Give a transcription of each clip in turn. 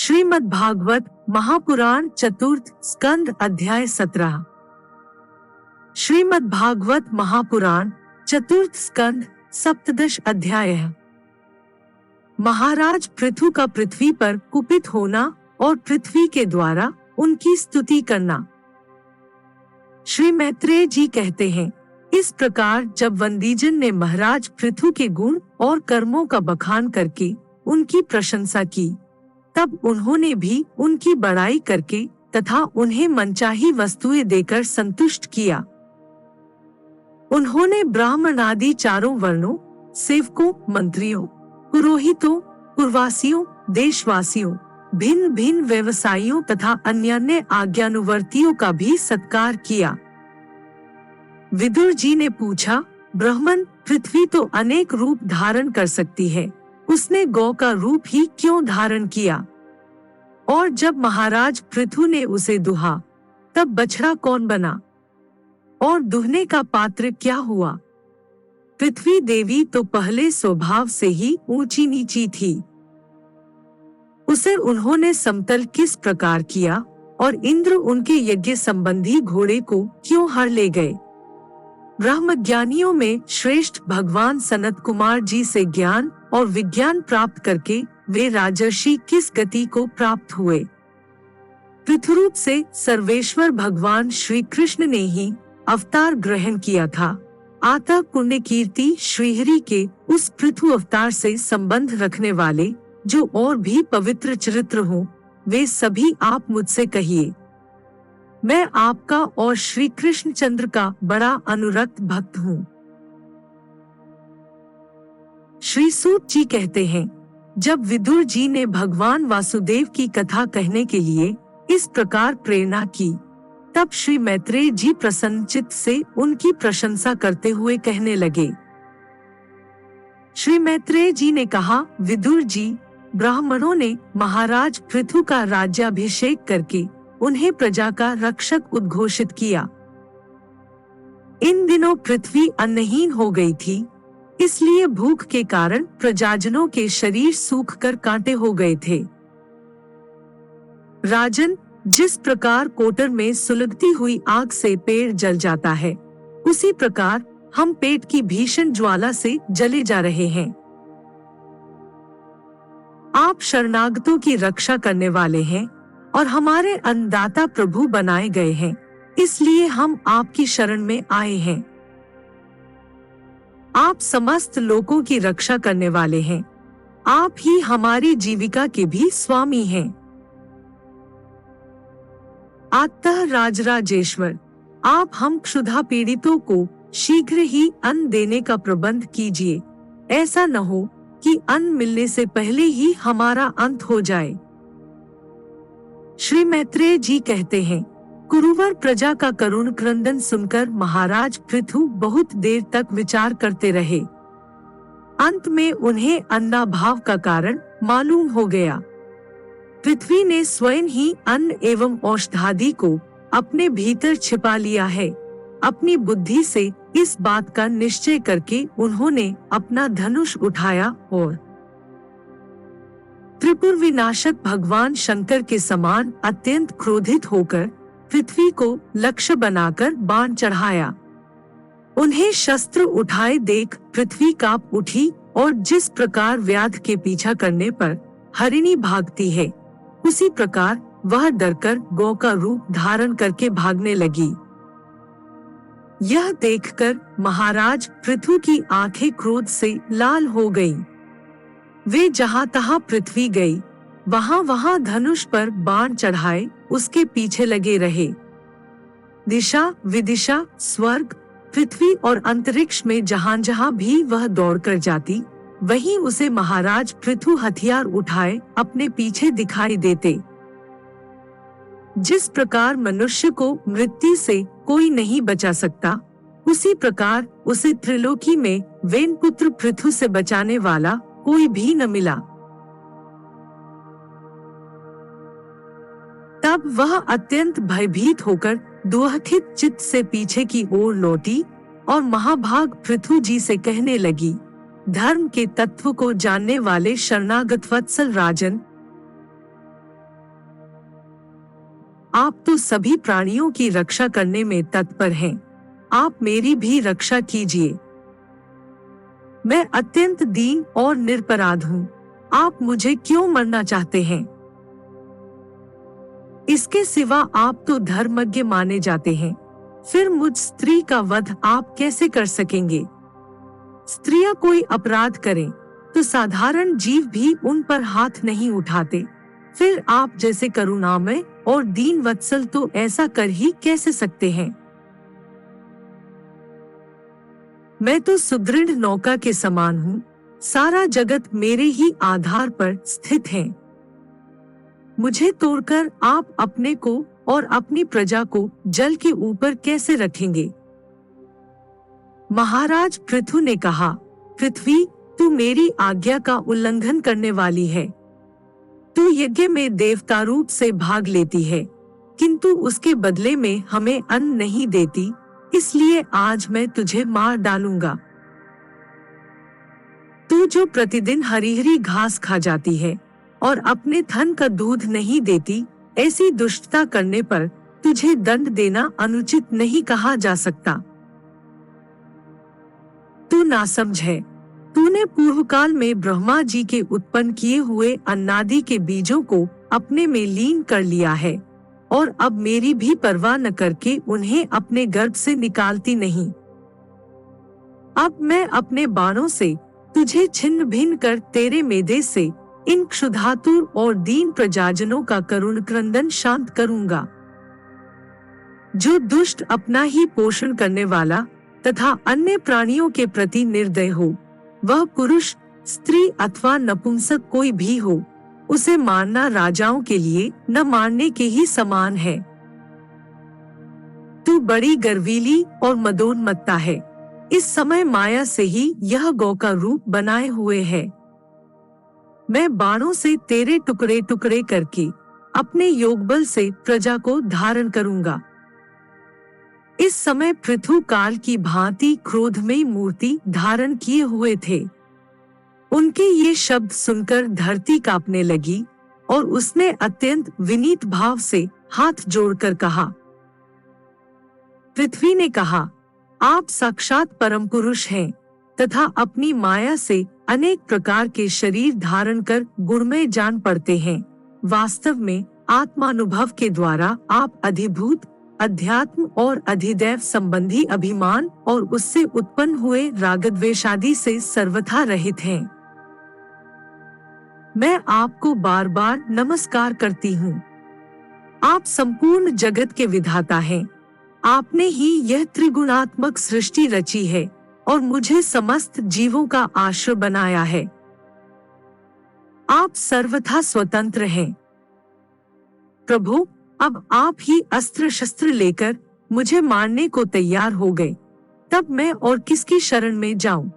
श्रीमद् भागवत महापुराण चतुर्थ स्कंद अध्याय 17। श्रीमद् भागवत महापुराण चतुर्थ स्कंद सप्तदश अध्याय। महाराज पृथु का पृथ्वी पर कुपित होना और पृथ्वी के द्वारा उनकी स्तुति करना। श्री मैत्रेय जी कहते हैं, इस प्रकार जब वंदीजन ने महाराज पृथु के गुण और कर्मों का बखान करके उनकी प्रशंसा की, तब उन्होंने भी उनकी बड़ाई करके तथा उन्हें मनचाही वस्तुएं देकर संतुष्ट किया। उन्होंने ब्राह्मण आदि चारों वर्णों, सेवकों, मंत्रियों, पुरोहितों, पुरवासियों, देशवासियों, भिन्न भिन्न व्यवसायियों तथा अन्य आज्ञानुवर्तियों का भी सत्कार किया। विदुर जी ने पूछा, ब्राह्मण, पृथ्वी तो अनेक रूप धारण कर सकती है, उसने गौ का रूप ही क्यों धारण किया? और जब महाराज पृथु ने उसे दुहा, तब बछड़ा कौन बना? और दुहने का पात्र क्या हुआ? पृथ्वी देवी तो पहले स्वभाव से ही ऊंची नीची थी। उसे उन्होंने समतल किस प्रकार किया और इंद्र उनके यज्ञ संबंधी घोड़े को क्यों हर ले गए? ब्रह्मज्ञानियों में श्रेष्ठ भगवान सनत कुमार जी से ज्ञान और विज्ञान प्राप्त करके वे राजर्षि किस गति को प्राप्त हुए? पृथुरूप से सर्वेश्वर भगवान श्री कृष्ण ने ही अवतार ग्रहण किया था। अतः पुण्य कीर्ति श्रीहरि के उस पृथु अवतार से संबंध रखने वाले जो और भी पवित्र चरित्र हों, वे सभी आप मुझसे कहिए। मैं आपका और श्री कृष्ण चंद्र का बड़ा अनुरक्त भक्त हूँ। श्री सूत जी कहते हैं, जब विदुर जी ने भगवान वासुदेव की कथा कहने के लिए इस प्रकार प्रेरणा की, तब श्री मैत्रेय जी प्रसन्नचित्त से उनकी प्रशंसा करते हुए कहने लगे। श्री मैत्रेय जी ने कहा, विदुर जी, ब्राह्मणों ने महाराज पृथु का राज्याभिषेक करके उन्हें प्रजा का रक्षक उद्घोषित किया। इन दिनों पृथ्वी अन्नहीन हो गई थी, इसलिए भूख के कारण प्रजाजनों के शरीर सूखकर कांटे हो गए थे। राजन, जिस प्रकार कोटर में सुलगती हुई आग से पेड़ जल जाता है, उसी प्रकार हम पेट की भीषण ज्वाला से जले जा रहे हैं। आप शरणागतों की रक्षा करने वाले हैं और हमारे अन्नदाता प्रभु बनाए गए हैं, इसलिए हम आपकी शरण में आए हैं। आप समस्त लोगों की रक्षा करने वाले हैं, आप ही हमारी जीविका के भी स्वामी हैं। अतः राजराजेश्वर, आप हम क्षुधा पीड़ितों को शीघ्र ही अन्न देने का प्रबंध कीजिए। ऐसा न हो कि अन्न मिलने से पहले ही हमारा अंत हो जाए। श्री मैत्रेय जी कहते हैं, कुरुवर प्रजा का करुण क्रंदन सुनकर महाराज पृथु बहुत देर तक विचार करते रहे। अंत में उन्हें अन्नाभाव का कारण मालूम हो गया। पृथ्वी ने स्वयं ही अन्न एवं औषधादि को अपने भीतर छिपा लिया है। अपनी बुद्धि से इस बात का निश्चय करके उन्होंने अपना धनुष उठाया और त्रिपुर विनाशक भगवान शंकर के समान अत्यंत क्रोधित होकर पृथ्वी को लक्ष्य बनाकर बाण चढ़ाया। उन्हें शस्त्र उठाए देख पृथ्वी कांप उठी और जिस प्रकार व्याध के पीछा करने पर हरिणी भागती है, उसी प्रकार वह डरकर गौ का रूप धारण करके भागने लगी। यह देखकर महाराज पृथु की आंखें क्रोध से लाल हो गईं। वे जहाँ तहाँ पृथ्वी गई, वहाँ वहाँ धनुष पर बाण चढ़ाए उसके पीछे लगे रहे। दिशा विदिशा, स्वर्ग, पृथ्वी और अंतरिक्ष में जहाँ जहाँ भी वह दौड़कर जाती, वहीं उसे महाराज पृथु हथियार उठाए अपने पीछे दिखाई देते। जिस प्रकार मनुष्य को मृत्यु से कोई नहीं बचा सकता, उसी प्रकार उसे त्रिलोकी में वेनपुत्र पृथु से बचाने वाला कोई भी न मिला। तब वह अत्यंत भयभीत होकर दुःखित चित्त से पीछे की ओर लौटी और महाभाग पृथु जी से कहने लगी, धर्म के तत्व को जानने वाले शरणागत वत्सल राजन, आप तो सभी प्राणियों की रक्षा करने में तत्पर हैं। आप मेरी भी रक्षा कीजिए। मैं अत्यंत दीन और निरपराध हूँ। आप मुझे क्यों मरना चाहते हैं? इसके सिवा आप तो धर्मज्ञ माने जाते हैं। फिर मुझ स्त्री का वध आप कैसे कर सकेंगे? स्त्रियां कोई अपराध करें तो साधारण जीव भी उन पर हाथ नहीं उठाते। फिर आप जैसे करुणामय और दीन वत्सल तो ऐसा कर ही कैसे सकते हैं? मैं तो सुदृढ़ नौका के समान हूँ। सारा जगत मेरे ही आधार पर स्थित है। मुझे तोड़कर आप अपने को और अपनी प्रजा को जल के ऊपर कैसे रखेंगे? महाराज पृथु ने कहा, पृथ्वी, तू मेरी आज्ञा का उल्लंघन करने वाली है। तू यज्ञ में देवता रूप से भाग लेती है, किंतु उसके बदले में हमें अन्न नहीं देती, इसलिए आज मैं तुझे मार डालूंगा। तू जो प्रतिदिन हरी हरी घास खा जाती है और अपने थन का दूध नहीं देती, ऐसी दुष्टता करने पर तुझे दंड देना अनुचित नहीं कहा जा सकता। तू नासमझ है। तूने पूर्व काल में ब्रह्मा जी के उत्पन्न किए हुए अन्नादि के बीजों को अपने में लीन कर लिया है और अब मेरी भी परवाह न करके उन्हें अपने गर्भ से निकालती नहीं। अब मैं अपने बाणों से तुझे छिन्न भिन्न कर तेरे मेदे से इन क्षुधातुर और दीन प्रजाजनों का करुण क्रंदन शांत करूंगा। जो दुष्ट अपना ही पोषण करने वाला तथा अन्य प्राणियों के प्रति निर्दय हो, वह पुरुष, स्त्री अथवा नपुंसक कोई भी हो, उसे मारना राजाओं के लिए न मारने के ही समान है। तू बड़ी गर्वीली और मदोन्मत्ता है। इस समय माया से ही यह गौ का रूप बनाए हुए है। मैं बाणों से तेरे टुकड़े टुकड़े करके अपने योगबल से प्रजा को धारण करूंगा। इस समय पृथु काल की भांति क्रोधमयी मूर्ति धारण किए हुए थे। उनके ये शब्द सुनकर धरती कांपने लगी और उसने अत्यंत विनीत भाव से हाथ जोड़कर कहा। पृथ्वी ने कहा, आप साक्षात परम पुरुष हैं तथा अपनी माया से अनेक प्रकार के शरीर धारण कर गुणमय जान पड़ते हैं। वास्तव में आत्मानुभव के द्वारा आप अधिभूत, अध्यात्म और अधिदैव संबंधी अभिमान और उससे उत्पन्न हुए रागद्वेषादि से सर्वथा रहित हैं। मैं आपको बार बार नमस्कार करती हूँ। आप संपूर्ण जगत के विधाता हैं। आपने ही यह त्रिगुणात्मक सृष्टि रची है और मुझे समस्त जीवों का आश्रय बनाया है। आप सर्वथा स्वतंत्र हैं। प्रभु, अब आप ही अस्त्र शस्त्र लेकर मुझे मारने को तैयार हो गए, तब मैं और किसकी शरण में जाऊं?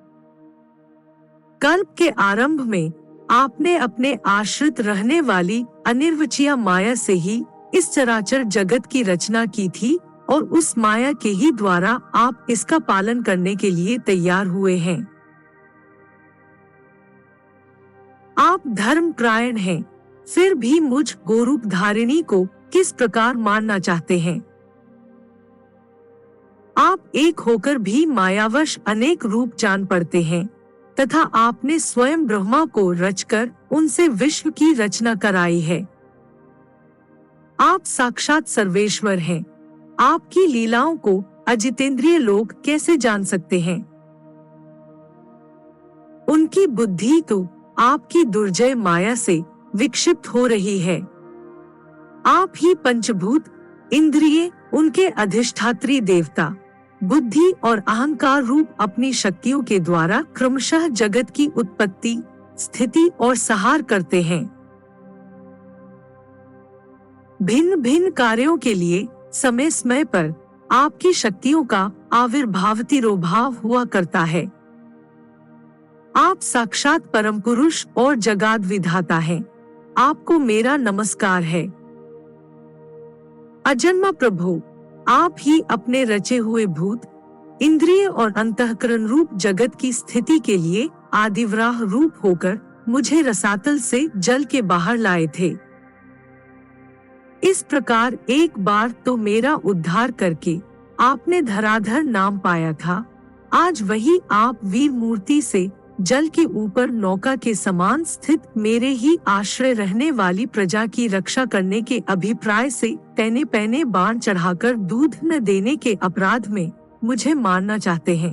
कल्प के आरंभ में आपने अपने आश्रित रहने वाली अनिर्वचनीय माया से ही इस चराचर जगत की रचना की थी और उस माया के ही द्वारा आप इसका पालन करने के लिए तैयार हुए हैं। आप धर्मपरायण हैं, फिर भी मुझ गोरूप धारिणी को किस प्रकार मारना चाहते हैं? आप एक होकर भी मायावश अनेक रूप जान पड़ते हैं तथा आपने स्वयं ब्रह्मा को रचकर उनसे विश्व की रचना कराई है। आप साक्षात सर्वेश्वर हैं। आपकी लीलाओं को अजितेंद्रिय लोग कैसे जान सकते हैं? उनकी बुद्धि तो आपकी दुर्जय माया से विक्षिप्त हो रही है। आप ही पंचभूत, इंद्रिय, उनके अधिष्ठात्री देवता, बुद्धि और अहंकार रूप अपनी शक्तियों के द्वारा क्रमशः जगत की उत्पत्ति, स्थिति और संहार करते हैं। भिन्न भिन्न कार्यों के लिए समय समय पर आपकी शक्तियों का आविर्भाव तिरोभाव हुआ करता है। आप साक्षात परम पुरुष और जगत विधाता हैं। आपको मेरा नमस्कार है। अजन्मा प्रभु, आप ही अपने रचे हुए भूत, इंद्रिय और अंतःकरण रूप जगत की स्थिति के लिए आदिवराह रूप होकर मुझे रसातल से जल के बाहर लाए थे। इस प्रकार एक बार तो मेरा उद्धार करके आपने धराधर नाम पाया था, आज वही आप वीर मूर्ति से जल के ऊपर नौका के समान स्थित मेरे ही आश्रय रहने वाली प्रजा की रक्षा करने के अभिप्राय से तैने पैने बाण चढ़ाकर दूध न देने के अपराध में मुझे मारना चाहते हैं।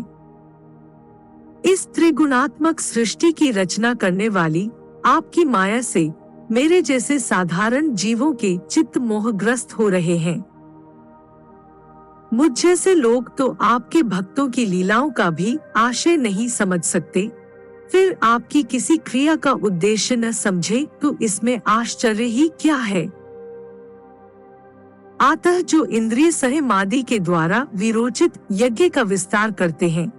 इस त्रिगुणात्मक सृष्टि की रचना करने वाली आपकी माया से मेरे जैसे साधारण जीवों के चित्त मोहग्रस्त हो रहे हैं। मुझ जैसे लोग तो आपके भक्तों की लीलाओं का भी आशय नहीं समझ सकते, फिर आपकी किसी क्रिया का उद्देश्य न समझे तो इसमें आश्चर्य ही क्या है। अतः जो इंद्रिय सहमादि के द्वारा विरोचित यज्ञ का विस्तार करते हैं,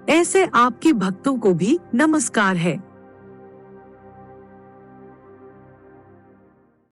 ऐसे आपके भक्तों को भी नमस्कार है।